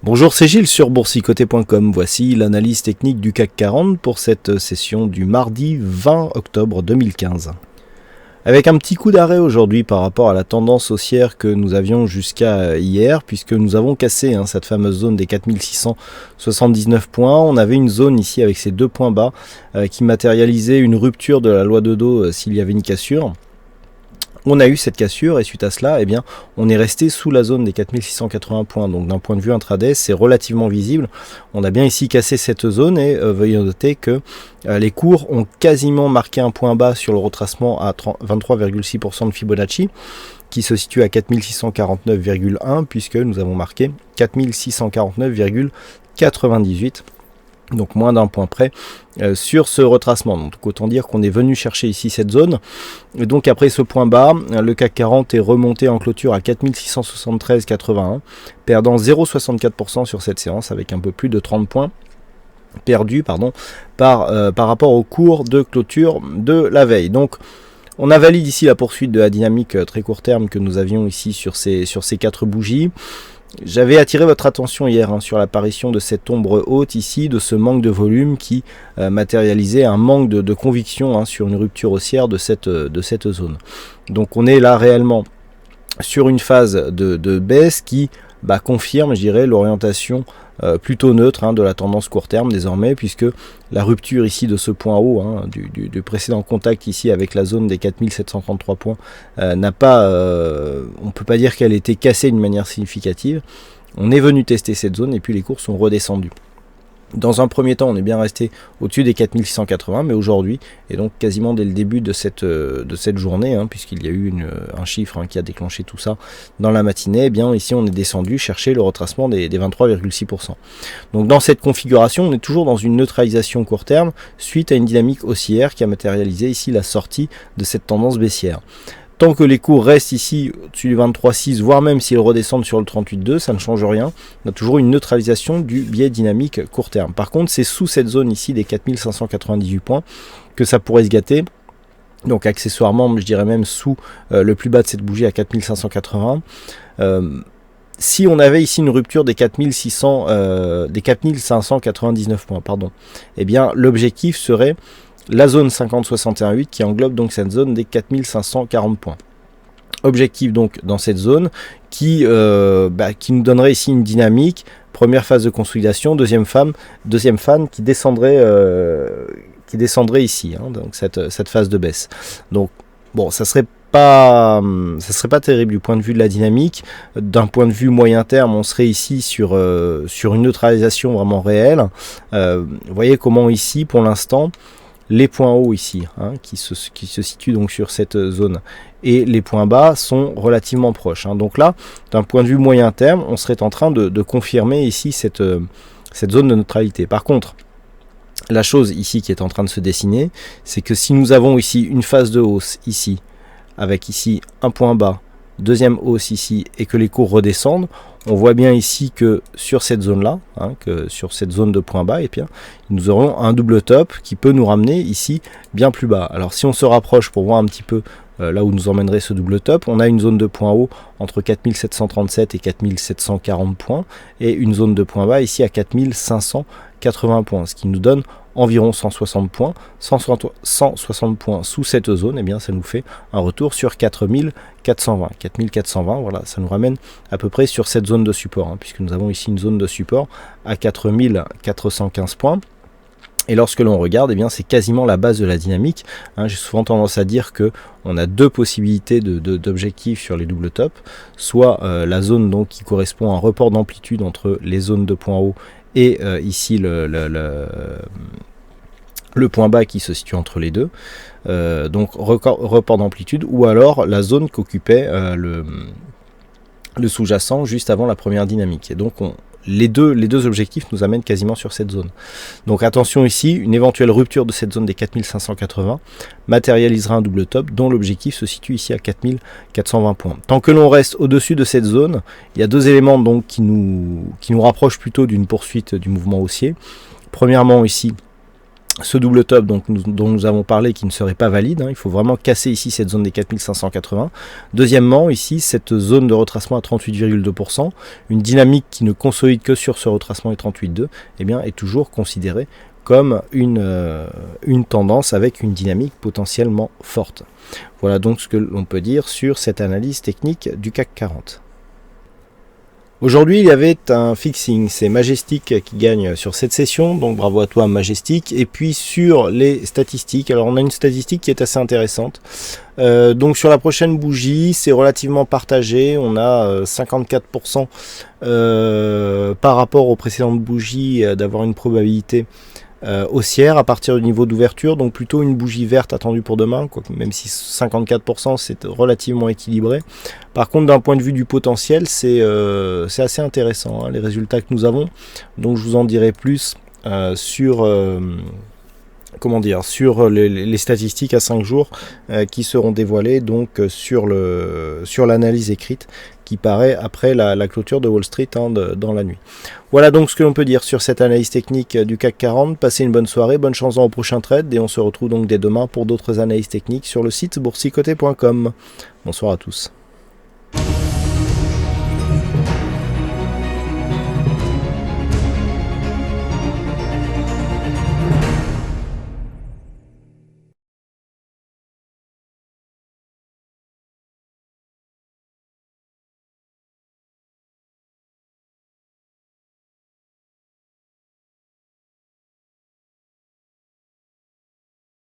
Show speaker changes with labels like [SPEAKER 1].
[SPEAKER 1] Bonjour, c'est Gilles sur boursicoté.com. Voici l'analyse technique du CAC 40 pour cette session du mardi 20 octobre 2015. Avec un petit coup d'arrêt aujourd'hui par rapport à la tendance haussière que nous avions jusqu'à hier, puisque nous avons cassé cette fameuse zone des 4679 points. On avait une zone ici avec ces deux points bas qui matérialisaient une rupture de la loi de Dow s'il y avait une cassure. On a eu cette cassure et suite à cela, on est resté sous la zone des 4680 points. Donc d'un point de vue intraday, c'est relativement visible. On a bien ici cassé cette zone et veuillez noter que les cours ont quasiment marqué un point bas sur le retracement à 23,6% de Fibonacci, qui se situe à 4649,1 puisque nous avons marqué 4649,98. Donc moins d'un point près sur ce retracement. Donc autant dire qu'on est venu chercher ici cette zone. Et donc après ce point bas, le CAC 40 est remonté en clôture à 4673,81, perdant 0,64% sur cette séance avec un peu plus de 30 points perdus par rapport au cours de clôture de la veille. Donc on a validé ici la poursuite de la dynamique très court terme que nous avions ici sur ces 4 bougies. J'avais attiré votre attention hier sur l'apparition de cette ombre haute ici, de ce manque de volume qui matérialisait un manque de conviction sur une rupture haussière de cette zone. Donc on est là réellement sur une phase de baisse qui confirme, je dirais, l'orientation plutôt neutre de la tendance court terme désormais, puisque la rupture ici de ce point haut du précédent contact ici avec la zone des 4733 points n'a pas, on peut pas dire qu'elle a été cassée d'une manière significative. On est venu tester cette zone et puis les cours sont redescendus. Dans un premier temps, on est bien resté au-dessus des 4680, mais aujourd'hui, et donc quasiment dès le début de cette journée, puisqu'il y a eu un chiffre qui a déclenché tout ça dans la matinée, ici on est descendu chercher le retracement des 23,6%. Donc dans cette configuration, on est toujours dans une neutralisation court terme, suite à une dynamique haussière qui a matérialisé ici la sortie de cette tendance baissière. Tant que les cours restent ici au-dessus du 23,6, voire même s'ils redescendent sur le 38,2, ça ne change rien. On a toujours une neutralisation du biais dynamique court terme. Par contre, c'est sous cette zone ici des 4598 points que ça pourrait se gâter. Donc accessoirement, je dirais même sous le plus bas de cette bougie à 4580. Si on avait ici une rupture des 4599 points, l'objectif serait la zone 50-61,8 qui englobe donc cette zone des 4540 points. Objectif donc dans cette zone qui nous donnerait ici une dynamique, première phase de consolidation, deuxième phase qui descendrait ici, donc cette phase de baisse. Donc bon, ça serait pas terrible du point de vue de la dynamique. D'un point de vue moyen terme, on serait ici sur une neutralisation vraiment réelle. Vous voyez comment ici pour l'instant les points hauts ici, qui se situent donc sur cette zone, et les points bas sont relativement proches. Donc là, d'un point de vue moyen terme, on serait en train de confirmer ici cette zone de neutralité. Par contre, la chose ici qui est en train de se dessiner, c'est que si nous avons ici une phase de hausse ici, avec ici un point bas, deuxième hausse ici, et que les cours redescendent, on voit bien ici que sur cette zone-là, que sur cette zone de point bas, nous aurons un double top qui peut nous ramener ici bien plus bas. Alors si on se rapproche pour voir un petit peu là où nous emmènerait ce double top, on a une zone de point haut entre 4737 et 4740 points, et une zone de point bas ici à 4580 points, ce qui nous donne environ 160 points. 160 points sous cette zone, ça nous fait un retour sur 4420. 4420, voilà, ça nous ramène à peu près sur cette zone de support, puisque nous avons ici une zone de support à 4415 points. Et lorsque l'on regarde, c'est quasiment la base de la dynamique. J'ai souvent tendance à dire que on a deux possibilités d'objectifs sur les double tops, soit la zone donc qui correspond à un report d'amplitude entre les zones de point haut et ici le point bas qui se situe entre les deux, donc report d'amplitude, ou alors la zone qu'occupait le sous-jacent juste avant la première dynamique. Et donc les deux objectifs nous amènent quasiment sur cette zone. Donc attention ici, une éventuelle rupture de cette zone des 4580 matérialisera un double top dont l'objectif se situe ici à 4420 points. Tant que l'on reste au-dessus de cette zone, il y a deux éléments donc qui nous rapprochent plutôt d'une poursuite du mouvement haussier. Premièrement ici, ce double top dont nous avons parlé qui ne serait pas valide, il faut vraiment casser ici cette zone des 4580. Deuxièmement, ici, cette zone de retracement à 38,2%, une dynamique qui ne consolide que sur ce retracement des 38,2, eh bien, est toujours considérée comme une tendance avec une dynamique potentiellement forte. Voilà donc ce que l'on peut dire sur cette analyse technique du CAC 40. Aujourd'hui, il y avait un fixing, c'est Majestic qui gagne sur cette session, donc bravo à toi Majestic. Et puis sur les statistiques, alors on a une statistique qui est assez intéressante. Donc sur la prochaine bougie, c'est relativement partagé, on a 54% par rapport aux précédentes bougies d'avoir une probabilité haussière à partir du niveau d'ouverture, donc plutôt une bougie verte attendue pour demain, quoi, même si 54% c'est relativement équilibré. Par contre, d'un point de vue du potentiel, c'est assez intéressant, les résultats que nous avons. Donc je vous en dirai plus sur les statistiques à 5 jours qui seront dévoilées donc sur l'analyse écrite qui paraît après la clôture de Wall Street dans la nuit. Voilà donc ce que l'on peut dire sur cette analyse technique du CAC 40. Passez une bonne soirée, bonne chance dans le prochain trade et on se retrouve donc dès demain pour d'autres analyses techniques sur le site boursicoté.com. Bonsoir à tous.